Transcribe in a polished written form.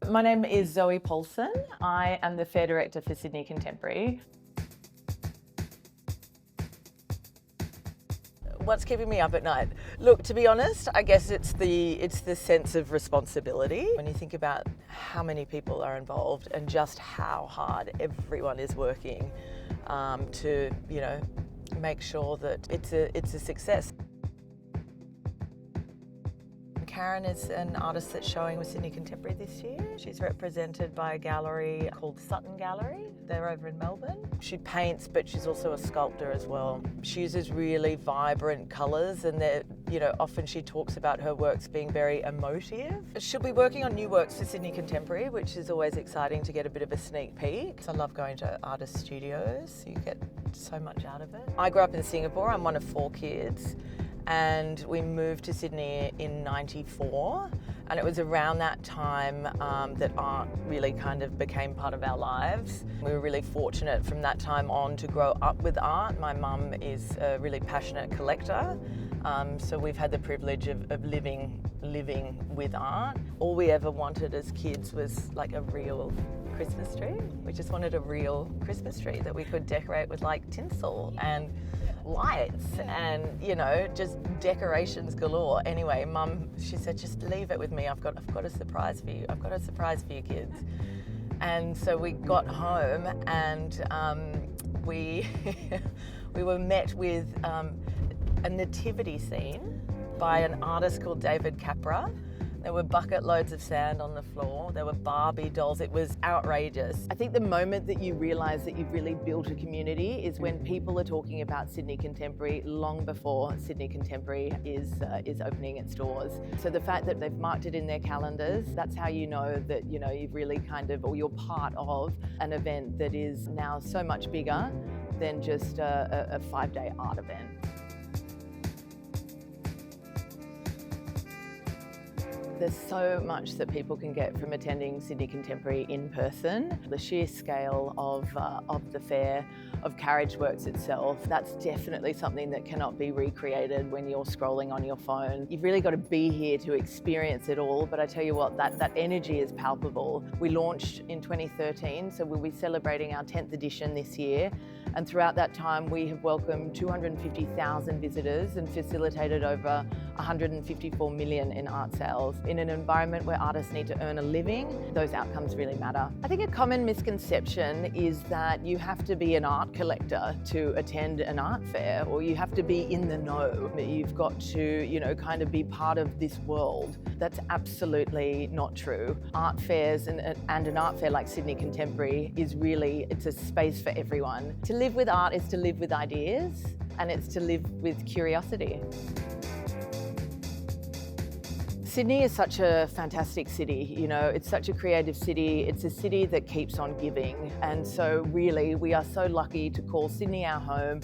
My name is Zoe Paulsen. I am the Fair Director for Sydney Contemporary. What's keeping me up at night? Look, to be honest, I guess it's the sense of responsibility. When you think about how many people are involved and just how hard everyone is working to, make sure that it's a success. Karen is an artist that's showing with Sydney Contemporary this year. She's represented by a gallery called Sutton Gallery. They're over in Melbourne. She paints, but she's also a sculptor as well. She uses really vibrant colours, and often she talks about her works being very emotive. She'll be working on new works for Sydney Contemporary, which is always exciting to get a bit of a sneak peek. I love going to artist studios. You get so much out of it. I grew up in Singapore. I'm one of 4 kids. And we moved to Sydney in '94, and it was around that time that art really kind of became part of our lives. We were really fortunate from that time on to grow up with art. My mum is a really passionate collector, so we've had the privilege of living with art. All we ever wanted as kids was like a real Christmas tree. We just wanted a real Christmas tree that we could decorate with like tinsel and lights and just decorations galore. Anyway, Mum, she said, just leave it with me. I've got a surprise for you. I've got a surprise for you kids. And so we got home and we we were met with a nativity scene by an artist called David Capra. There were bucket loads of sand on the floor. There were Barbie dolls. It was outrageous. I think the moment that you realise that you've really built a community is when people are talking about Sydney Contemporary long before Sydney Contemporary is opening its doors. So the fact that they've marked it in their calendars, that's how you know that you've really or you're part of an event that is now so much bigger than just a 5-day art event. There's so much that people can get from attending Sydney Contemporary in person. The sheer scale of the fair, of Carriage Works itself, that's definitely something that cannot be recreated when you're scrolling on your phone. You've really got to be here to experience it all, but I tell you what, that energy is palpable. We launched in 2013, so we'll be celebrating our 10th edition this year. And throughout that time, we have welcomed 250,000 visitors and facilitated over 154 million in art sales. In an environment where artists need to earn a living, those outcomes really matter. I think a common misconception is that you have to be an art collector to attend an art fair, or you have to be in the know. You've got to, kind of be part of this world. That's absolutely not true. Art fairs and an art fair like Sydney Contemporary it's a space for everyone. To live with art is to live with ideas, and it's to live with curiosity. Sydney is such a fantastic city, it's such a creative city. It's a city that keeps on giving. And so really, we are so lucky to call Sydney our home.